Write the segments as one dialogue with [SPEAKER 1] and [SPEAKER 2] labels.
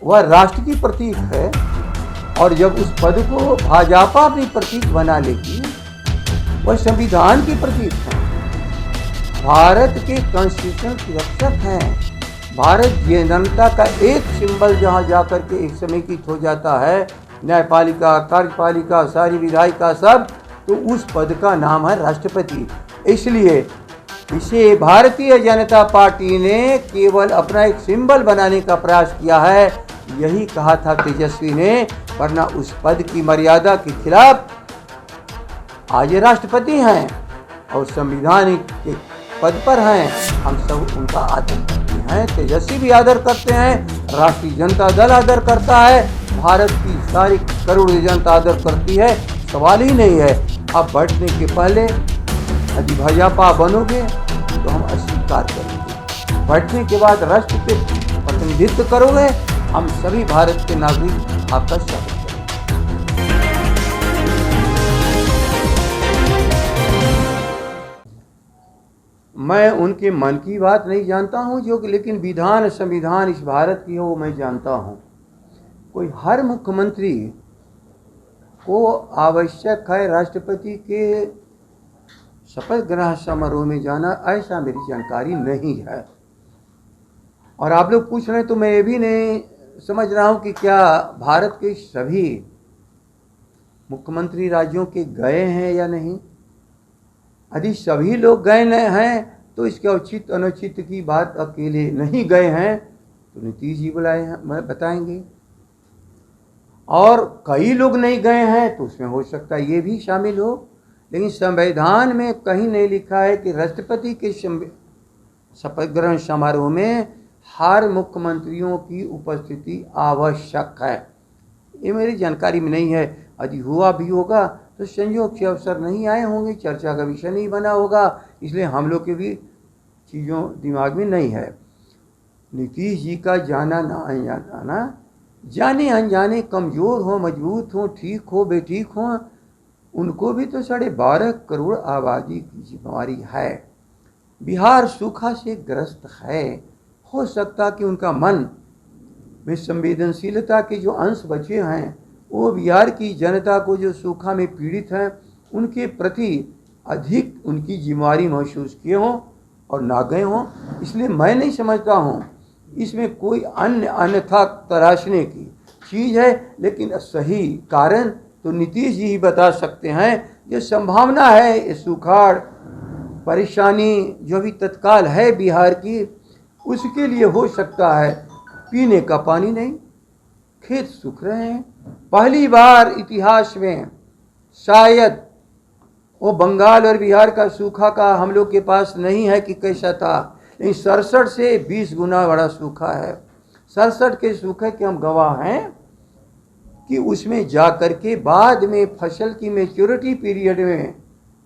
[SPEAKER 1] वह राष्ट्र की प्रतीक है, और जब उस पद को भाजपा अपनी प्रतीक बना लेगी, वह संविधान की प्रतीक है, भारत के कॉन्स्टिट्यूशन के रक्षक हैं। भारत ये जनता का एक सिंबल जहाँ जाकर के एक समेकित हो जाता है, न्यायपालिका, कार्यपालिका, सारी विधायिका सब, तो उस पद का नाम है राष्ट्रपति। इसलिए इसे भारतीय जनता पार्टी ने केवल अपना एक सिंबल बनाने का प्रयास किया है। यही कहा था तेजस्वी ने, वरना उस पद की मर्यादा के खिलाफ आज राष्ट्रपति हैं और संविधान के पद पर हैं। हम सब उनका आदर करते हैं, तेजस्वी भी आदर करते हैं, राष्ट्रीय जनता दल आदर करता है, भारत की सारी करोड़ों जनता आदर करती है, सवाल ही नहीं है। अब बैठने के पहले यदि भाजपा बनोगे तो हम अस्वीकार करेंगे, बैठने के बाद राष्ट्र के प्रतिनिधित्व करोगे, हम सभी भारत के नागरिक आपका स्वागत करेंगे। मैं उनके मन की बात नहीं जानता हूँ जो कि, लेकिन विधान संविधान इस भारत की है वो मैं जानता हूँ। कोई हर मुख्यमंत्री को आवश्यक है राष्ट्रपति के शपथ ग्रहण समारोह में जाना, ऐसा मेरी जानकारी नहीं है। और आप लोग पूछ रहे हैं तो मैं ये भी नहीं समझ रहा हूँ कि क्या भारत के सभी मुख्यमंत्री राज्यों के गए हैं या नहीं। यदि सभी लोग गए हैं तो इसके औचित अनुचित की बात अकेले नहीं गए हैं तो नीतीश जी बुलाए हैं बताएंगे, और कई लोग नहीं गए हैं तो उसमें हो सकता है ये भी शामिल हो। लेकिन संविधान में कहीं नहीं लिखा है कि राष्ट्रपति के शपथ ग्रहण समारोह में हर मुख्यमंत्रियों की उपस्थिति आवश्यक है। ये मेरी जानकारी में नहीं है। यदि हुआ भी होगा तो संयोग से अवसर नहीं आए होंगे, चर्चा का विषय नहीं बना होगा, इसलिए हम लोग के भी चीज़ों दिमाग में नहीं है। नीतीश जी का जाना ना जाना, जाने अनजाने, कमज़ोर हो मजबूत हो, ठीक हो बेठीक हो, उनको भी तो 12.5 करोड़ आबादी की जिम्मेवारी है। बिहार सूखा से ग्रस्त है, हो सकता कि उनका मन में संवेदनशीलता के जो अंश बचे हैं वो बिहार की जनता को जो सूखा में पीड़ित हैं उनके प्रति अधिक उनकी जिम्मेवारी महसूस किए हों और ना गए हों। इसलिए मैं नहीं समझता हूँ इसमें कोई अन्यथा तराशने की चीज़ है, लेकिन सही कारण तो नीतीश जी ही बता सकते हैं। जो संभावना है ये सुखाड़ परेशानी जो भी तत्काल है बिहार की, उसके लिए हो सकता है पीने का पानी नहीं, खेत सूख रहे हैं। पहली बार इतिहास में शायद वो बंगाल और बिहार का सूखा का हम लोग के पास नहीं है कि कैसा था, लेकिन 67 से 20 गुना बड़ा सूखा है। 67 के सूखे के हम गवाह हैं कि उसमें जा कर के बाद में फसल की मैच्योरिटी पीरियड में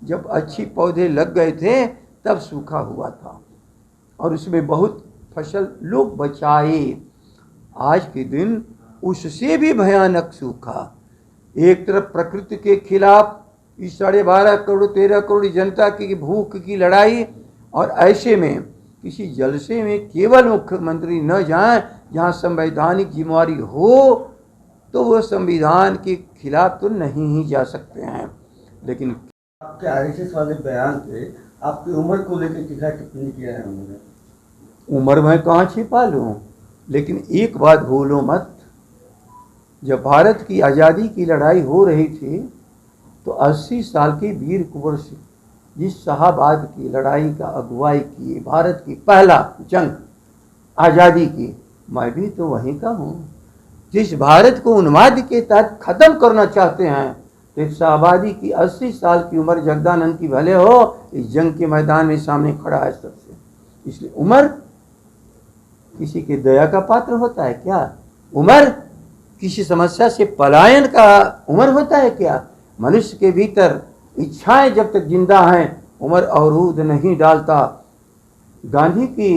[SPEAKER 1] जब अच्छी पौधे लग गए थे तब सूखा हुआ था और उसमें बहुत फसल लोग बचाए। आज के दिन उससे भी भयानक सूखा, एक तरफ प्रकृति के खिलाफ इस 12.5 करोड़ 13 करोड़ जनता की भूख की लड़ाई, और ऐसे में किसी जलसे में केवल मुख्यमंत्री न जाएं जहां संवैधानिक जिम्मेवारी हो तो वो संविधान के खिलाफ तो नहीं ही जा सकते हैं। लेकिन
[SPEAKER 2] आपके आरएसएस वाले बयान पे आपकी उम्र को लेकर तीखा टिप्पणी किया है उन्होंने।
[SPEAKER 1] उम्र मैं कहाँ छिपा लूँ, लेकिन एक बात भूलो मत, जब भारत की आज़ादी की लड़ाई हो रही थी तो 80 साल के वीर कुंवर सिंह जिस शाहाबाद की लड़ाई का अगुवाई किए, भारत की पहला जंग आज़ादी की, मैं भी तो वहीं का हूँ। जिस भारत को उन्माद के तहत ख़त्म करना चाहते हैं, तो एक शाहाबादी की 80 साल की उम्र जगदानंद की भले हो, इस जंग के मैदान में सामने खड़ा है सबसे। इसलिए उम्र किसी के दया का पात्र होता है क्या? उम्र किसी समस्या से पलायन का उम्र होता है क्या? मनुष्य के भीतर इच्छाएं जब तक जिंदा हैं उम्र अवरोध नहीं डालता। गांधी की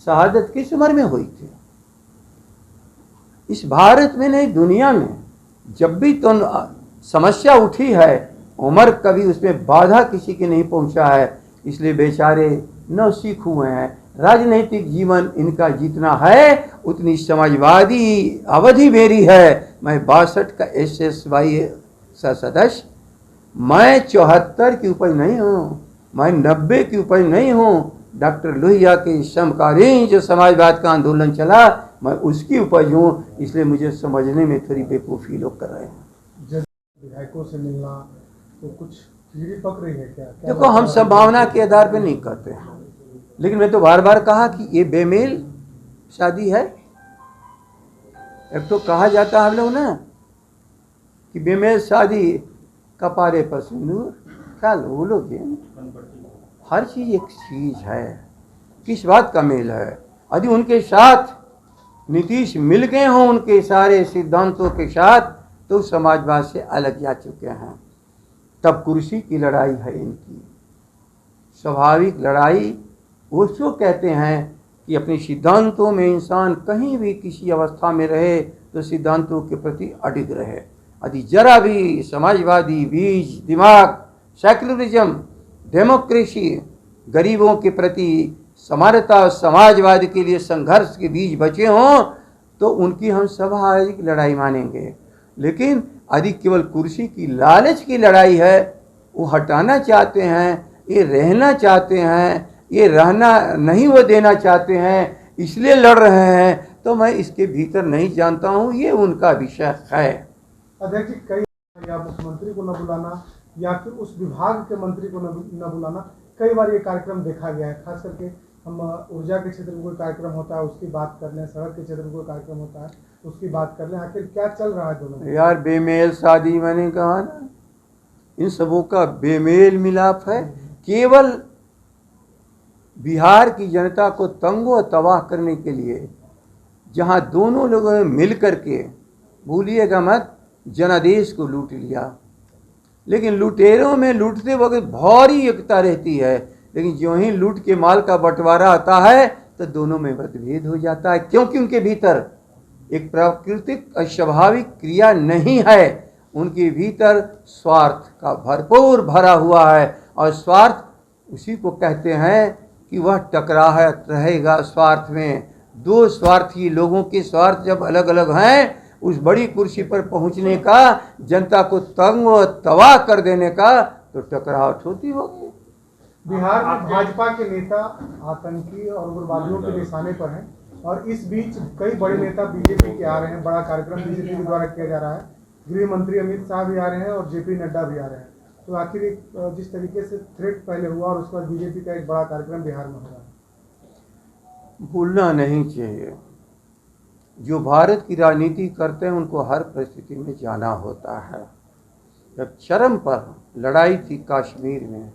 [SPEAKER 1] शहादत किस उम्र में हुई थी? इस भारत में नहीं दुनिया में जब भी तो समस्या उठी है उम्र कभी उसमें बाधा किसी के नहीं पहुंचा है। इसलिए बेचारे नौसिख हुए हैं, राजनीतिक जीवन इनका जितना है उतनी समाजवादी अवधि मेरी है। मैं 62 का SSY सदस्य, मैं 74 की उपज नहीं हूँ, मैं 90 की उपज नहीं हूँ। डॉक्टर लोहिया के समकालीन जो समाजवाद का आंदोलन चला, मैं उसकी उपज हूँ। इसलिए मुझे समझने में थोड़ी बेवकूफ़ी लोग कर रहे हैं।
[SPEAKER 3] विधायकों से मिलना तो कुछ कीड़ी पक रही है क्या?
[SPEAKER 1] देखो, हम संभावना के आधार पे नहीं करते हैं, लेकिन मैं तो बार बार कहा कि ये बेमेल शादी है। एक तो कहा जाता है हम लोग ना कि बेमेल शादी कपारे पर सिंदूर, क्या वो लोग हर चीज़ एक चीज़ है, किस बात का मेल है। यदि उनके साथ नीतीश मिल गए हों उनके सारे सिद्धांतों के साथ, तो समाजवाद से अलग जा चुके हैं। तब कुर्सी की लड़ाई है इनकी, स्वाभाविक लड़ाई। उसको कहते हैं कि अपने सिद्धांतों में इंसान कहीं भी किसी अवस्था में रहे तो सिद्धांतों के प्रति अडिग रहे। यदि जरा भी समाजवादी बीज दिमाग, सेक्युलरिज्म, डेमोक्रेसी, गरीबों के प्रति समानता, समाजवाद के लिए संघर्ष के बीज बचे हों तो उनकी हम स्वाभाविक लड़ाई मानेंगे। लेकिन यदि केवल कुर्सी की लालच की लड़ाई है, वो हटाना चाहते हैं, ये रहना चाहते हैं, ये रहना नहीं वो देना चाहते हैं, इसलिए लड़ रहे हैं, तो मैं इसके भीतर नहीं जानता हूँ, ये उनका विषय है।
[SPEAKER 3] अध्यक्ष जी, कई या मुख्यमंत्री को न बुलाना या फिर उस विभाग के मंत्री को न बुलाना, कई बार ये कार्यक्रम देखा गया है। खास करके हम ऊर्जा के क्षेत्र में कोई कार्यक्रम होता है उसकी बात कर लें, सड़क के क्षेत्र में कोई कार्यक्रम होता है उसकी बात कर लें, आखिर क्या चल रहा है दोनों?
[SPEAKER 1] यार बेमेल शादी, मैंने कहा ना, इन सबों का बेमेल मिलाप है। केवल बिहार की जनता को तंगो तबाह करने के लिए, जहां दोनों लोगों ने मिल करके, भूलिएगा मत, जनादेश को लूट लिया। लेकिन लुटेरों में लूटते वक्त भारी एकता रहती है, लेकिन जो ही लूट के माल का बंटवारा आता है तो दोनों में मतभेद हो जाता है, क्योंकि उनके भीतर एक प्राकृतिक स्वाभाविक क्रिया नहीं है। उनके भीतर स्वार्थ का भरपूर भरा हुआ है, और स्वार्थ उसी को कहते हैं कि वह टकराहट रहेगा स्वार्थ में। दो स्वार्थी लोगों के स्वार्थ जब अलग अलग हैं, उस बड़ी कुर्सी पर पहुंचने का, जनता को तंग और तबाह कर देने का, तो टकराहट होती होगी।
[SPEAKER 3] बिहार में भाजपा के नेता आतंकी और उग्रवादियों के निशाने पर हैं, और इस बीच कई बड़े नेता बीजेपी के आ रहे हैं। बड़ा कार्यक्रम बीजेपी के द्वारा किया जा रहा है। गृह मंत्री अमित शाह भी आ रहे हैं और JP नड्डा भी आ रहे हैं। तो आखिर जिस तरीके से थ्रेट पहले हुआ और उसके बाद बीजेपी का एक बड़ा कार्यक्रम बिहार में हो रहा है,
[SPEAKER 1] भूलना नहीं चाहिए। जो भारत की राजनीति करते हैं उनको हर परिस्थिति में जाना होता है। जब चरम पर लड़ाई थी कश्मीर में,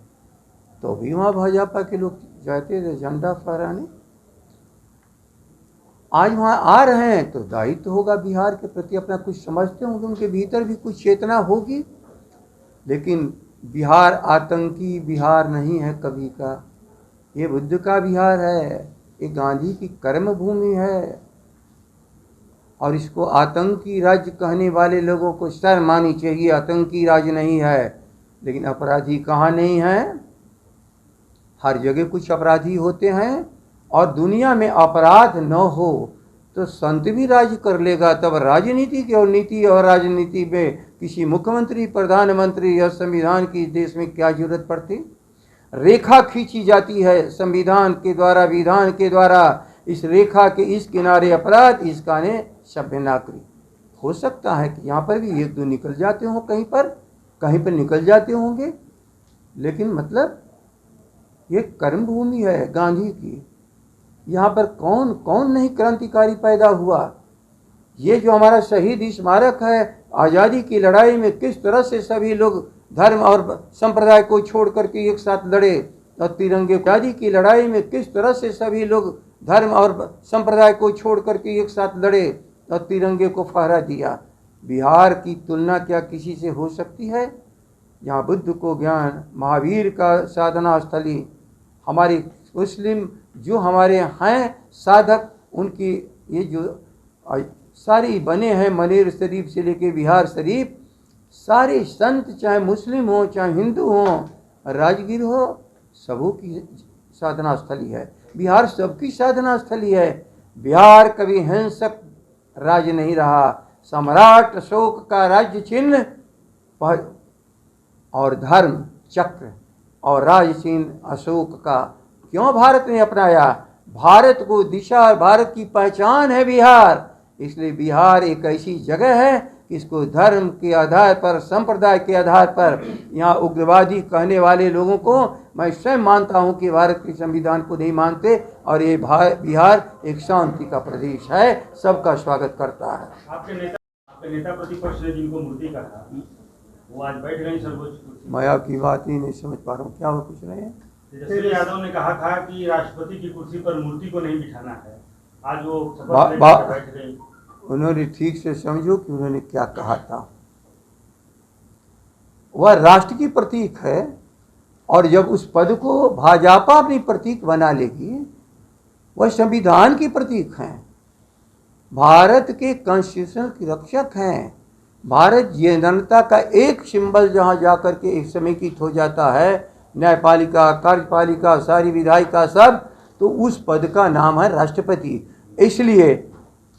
[SPEAKER 1] तो भी वहाँ भाजपा के लोग जाते थे झंडा फहराने। आज वहाँ आ रहे हैं तो दायित्व होगा बिहार के प्रति, अपना कुछ समझते होंगे, उनके भीतर भी कुछ चेतना होगी। लेकिन बिहार आतंकी बिहार नहीं है कभी का, ये बुद्ध का बिहार है, ये गांधी की कर्म भूमि है। और इसको आतंकी राज्य कहने वाले लोगों को शर्म आनी चाहिए। आतंकी राज्य नहीं है, लेकिन अपराधी कहाँ नहीं है? हर जगह कुछ अपराधी होते हैं। और दुनिया में अपराध न हो तो संत भी राज्य कर लेगा। तब राजनीति की और नीति और राजनीति में किसी मुख्यमंत्री, प्रधानमंत्री या संविधान की देश में क्या जरूरत पड़ती? रेखा खींची जाती है संविधान के द्वारा, विधान के द्वारा। इस रेखा के इस किनारे अपराध, इस काने सभ्य नागरिक। हो सकता है कि यहाँ पर भी एक दो निकल जाते हों, कहीं पर निकल जाते होंगे, लेकिन मतलब ये कर्म भूमि है गांधी की। यहाँ पर कौन कौन नहीं क्रांतिकारी पैदा हुआ। ये जो हमारा शहीद स्मारक है, आज़ादी की लड़ाई में किस तरह से सभी लोग धर्म और संप्रदाय को छोड़ करके एक साथ लड़े, और तिरंगे, आज़ादी की लड़ाई में किस तरह से सभी लोग धर्म और संप्रदाय को छोड़ करके एक साथ लड़े और तिरंगे को फहरा दिया। बिहार की तुलना क्या किसी से हो सकती है? यहाँ बुद्ध को ज्ञान, महावीर का साधना स्थली, हमारे मुस्लिम जो हमारे हैं साधक, उनकी ये जो सारी बने हैं, मनेर शरीफ से लेके बिहार शरीफ, सारे संत चाहे मुस्लिम हो चाहे हिंदू हो, राजगीर हो, सबों की साधना स्थली है। बिहार सबकी साधना स्थली है। बिहार कभी हिंसक राज्य नहीं रहा। सम्राट अशोक का राज्य चिन्ह और धर्म चक्र और राज चिन्ह अशोक का क्यों भारत ने अपनाया? भारत को दिशा और भारत की पहचान है बिहार। इसलिए बिहार एक ऐसी जगह है कि इसको धर्म के आधार पर, संप्रदाय के आधार पर यहाँ उग्रवादी कहने वाले लोगों को मैं स्वयं मानता हूँ कि भारत के संविधान को नहीं मानते, और ये बिहार एक शांति का प्रदेश है, सबका स्वागत करता है।
[SPEAKER 4] आपके नेता प्रतिपक्ष ने जिनको मूर्ति कहा वो आज बैठ गए सर्वोच्च कुर्सी।
[SPEAKER 1] मैं आपकी बात ही नहीं समझ पा रहा हूँ, क्या वो पूछ रहे हैं?
[SPEAKER 4] तेजस्वी यादव ने कहा था कि राष्ट्रपति की कुर्सी पर मूर्ति को नहीं बिठाना है, आज वो शपथ लेकर बैठ गई।
[SPEAKER 1] उन्होंने ठीक से समझो कि उन्होंने क्या कहा था। वह राष्ट्र की प्रतीक है, और जब उस पद को भाजपा अपनी प्रतीक बना लेगी, वह संविधान की प्रतीक हैं, भारत के कॉन्स्टिट्यूशन के रक्षक हैं। भारत जनता का एक सिंबल जहां जाकर के एक समेकित हो जाता है, न्यायपालिका, कार्यपालिका, सारी विधायिका सब, तो उस पद का नाम है राष्ट्रपति। इसलिए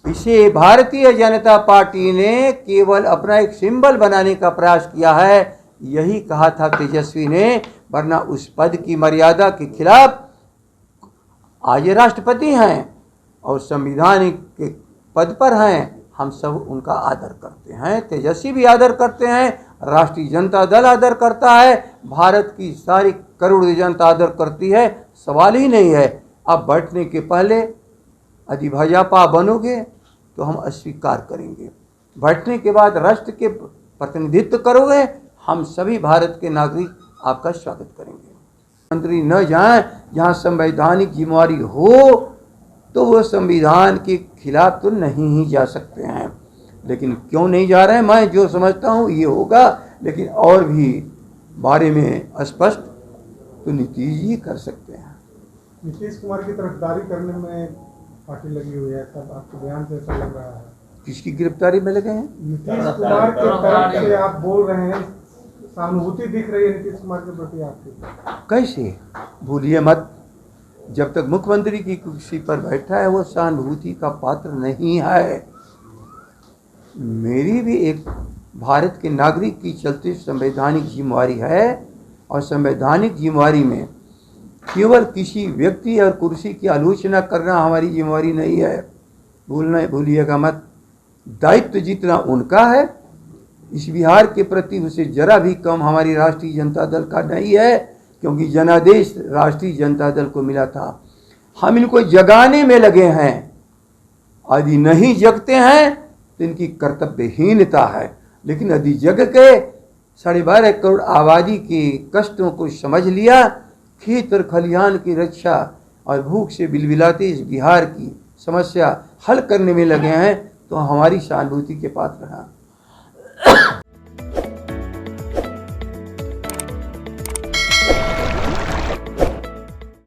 [SPEAKER 1] इसे भारतीय जनता पार्टी ने केवल अपना एक सिंबल बनाने का प्रयास किया है, यही कहा था तेजस्वी ने, वरना उस पद की मर्यादा के खिलाफ आज राष्ट्रपति हैं और संविधान के पद पर हैं। हम सब उनका आदर करते हैं, तेजस्वी भी आदर करते हैं, राष्ट्रीय जनता दल आदर करता है, भारत की सारी करोड़ों जनता आदर करती है, सवाल ही नहीं है। अब बैठने के पहले यदि भाजपा बनोगे तो हम अस्वीकार करेंगे, बैठने के बाद राष्ट्र के प्रतिनिधित्व करोगे, हम सभी भारत के नागरिक आपका स्वागत करेंगे। मंत्री न जाएं, जहां संवैधानिक जिम्मेवारी हो तो वो संविधान के खिलाफ तो नहीं ही जा सकते हैं। लेकिन क्यों नहीं जा रहे हैं, मैं जो समझता हूँ ये होगा, लेकिन और भी बारे में स्पष्ट तो नीतीश जी कर सकते हैं।
[SPEAKER 3] नीतीश कुमार की तरफदारी करने में पार्टी लगी हुई है, तब आपके बयान से ऐसा लग रहा है।
[SPEAKER 1] किसकी गिरफ्तारी में लगे हैं?
[SPEAKER 3] नीतीश कुमार की तरफ से आप बोल रहे हैं, सहानुभूति दिख रही है नीतीश कुमार के प्रति आपकी।
[SPEAKER 1] कैसे? भूलिए मत, जब तक मुख्यमंत्री की कुर्सी पर बैठा है वो सहानुभूति का पात्र नहीं है। मेरी भी एक भारत के नागरिक की चलती संवैधानिक जिम्मेवारी है, और संवैधानिक जिम्मेवारी में केवल किसी व्यक्ति और कुर्सी की आलोचना करना हमारी जिम्मेवारी नहीं है। भूलिएगा मत, दायित्व जितना उनका है इस बिहार के प्रति उसे जरा भी कम हमारी राष्ट्रीय जनता दल का नहीं है, क्योंकि जनादेश राष्ट्रीय जनता दल को मिला था। हम इनको जगाने में लगे हैं, यदि नहीं जगते हैं तो इनकी कर्तव्यहीनता है। लेकिन यदि जग के 12.5 करोड़ आबादी के कष्टों को समझ लिया, खेत और खलिहान की रक्षा और भूख से बिलबिलाते इस बिहार की समस्या हल करने में लगे हैं, तो हमारी सहानुभूति के पात्र हैं।